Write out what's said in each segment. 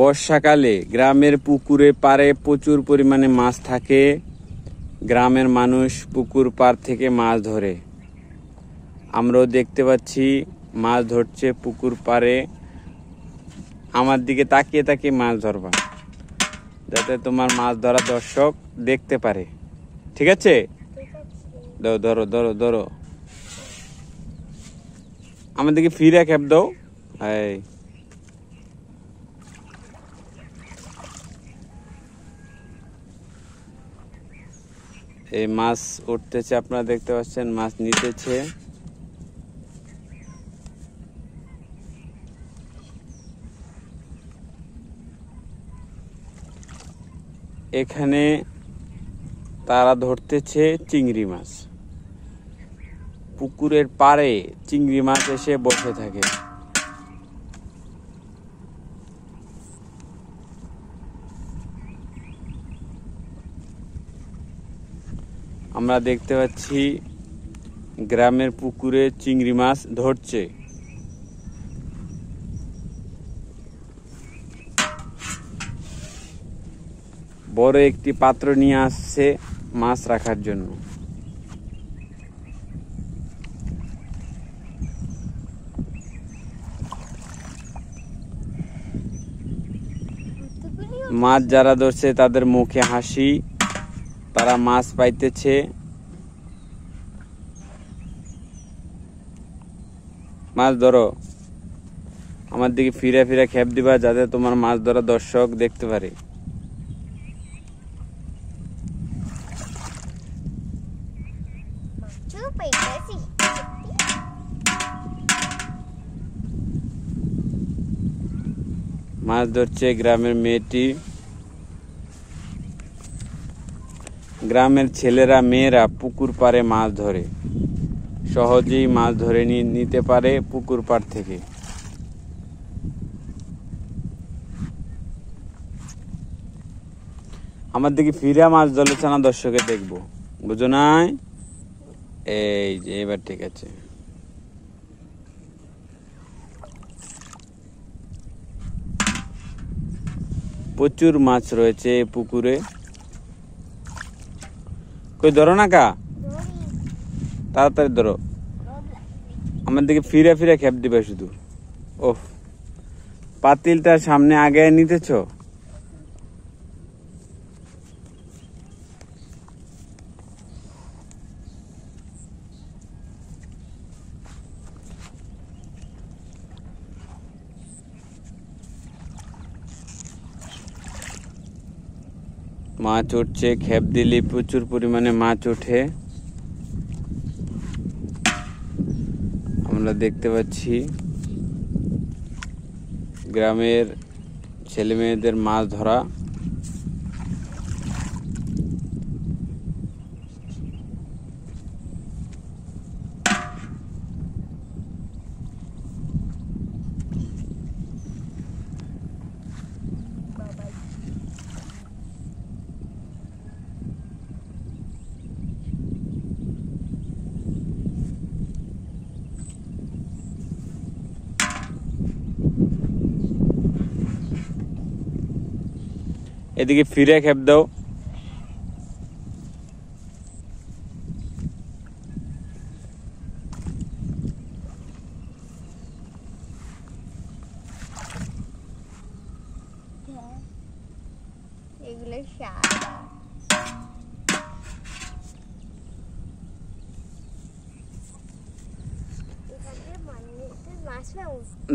বর্ষাকালে গ্রামের পুকুরে পাড়ে প্রচুর পরিমাণে মাছ থাকে। গ্রামের মানুষ পুকুর পাড় থেকে মাছ ধরে। আমরাও দেখতে পাচ্ছি মাছ ধরছে পুকুর পাড়ে। আমার দিকে তাকিয়ে তাকিয়ে মাছ ধরবা, যাতে তোমার মাছ ধরা দর্শক দেখতে পারে। ঠিক আছে? দাও, ধরো ধরো ধরো। আমার দিকে ফিরে খেপ দাও। এই মাছ উঠতেছে, আপনারা দেখতে পাচ্ছেন মাছ নিতেছে। এখানে তারা ধরতেছে চিংড়ি মাছ। পুকুরের পাড়ে চিংড়ি মাছ এসে বসে থাকে। আমরা দেখতে পাচ্ছি গ্রামের পুকুরে চিংড়ি মাছ ধরছে। বড় একটি পাত্র নিয়ে আসছে মাছ রাখার জন্য। মাছ যারা ধরছে তাদের মুখে হাসি, তারা মাছ পাইতেছে। মাছ ধরো, আমার দিকে ফিরে ফিরে খেপ দিবা, যাতে তোমার মাছ ধরা দর্শক দেখতে পারে। মাছ ধরছে গ্রামের মেয়েটি। গ্রামের ছেলেরা মেয়েরা পুকুর পাড়ে মাছ ধরে, সহজেই মাছ ধরে নিতে পারে পুকুর পাড় থেকে। আমার দিকে ফিরে মাছ ধরেছে না দর্শকে দেখবো, বুঝো নাই? এই যে এবার ঠিক আছে। প্রচুর মাছ রয়েছে পুকুরে। কই ধরো না কা, তাড়াতাড়ি ধরো। আমার দিকে ফিরে ফিরে খেপ দিবে শুধু। ওহ, পাতিলটা সামনে আগে নিতেছ। মাছ উঠছে, খেপ দিলে প্রচুর পরিমাণে মাছ ওঠে। আমরা দেখতে পাচ্ছি গ্রামের ছেলে মেয়েদের মাছ ধরা। এদিকে ফিরে খেপ দাও।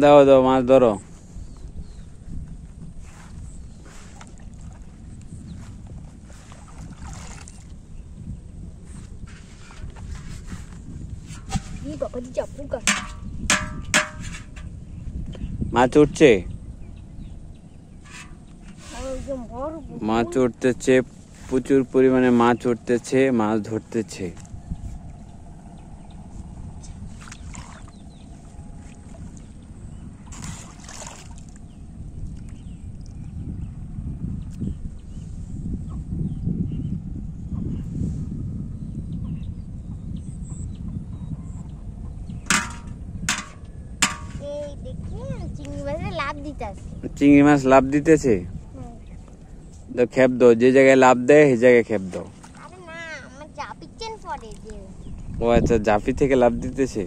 দাও দাও, মাছ ধরো। মাছ উঠছে, মাছ উঠতেছে, প্রচুর পরিমাণে মাছ উঠতেছে, মাছ ধরতেছে। দেখি চিংড়ি মাছের লাভ দিতে দিতেছে। চিংড়ি মাছ লাভ দিতেছে? তো খেপ দাও, যে জায়গায় লাভ দেয় সেই জায়গায় খেপ দাও। আরে না, আমার জাপিচ্ছেন পরে যে। ও আচ্ছা, জাফি থেকে লাভ দিতেছে।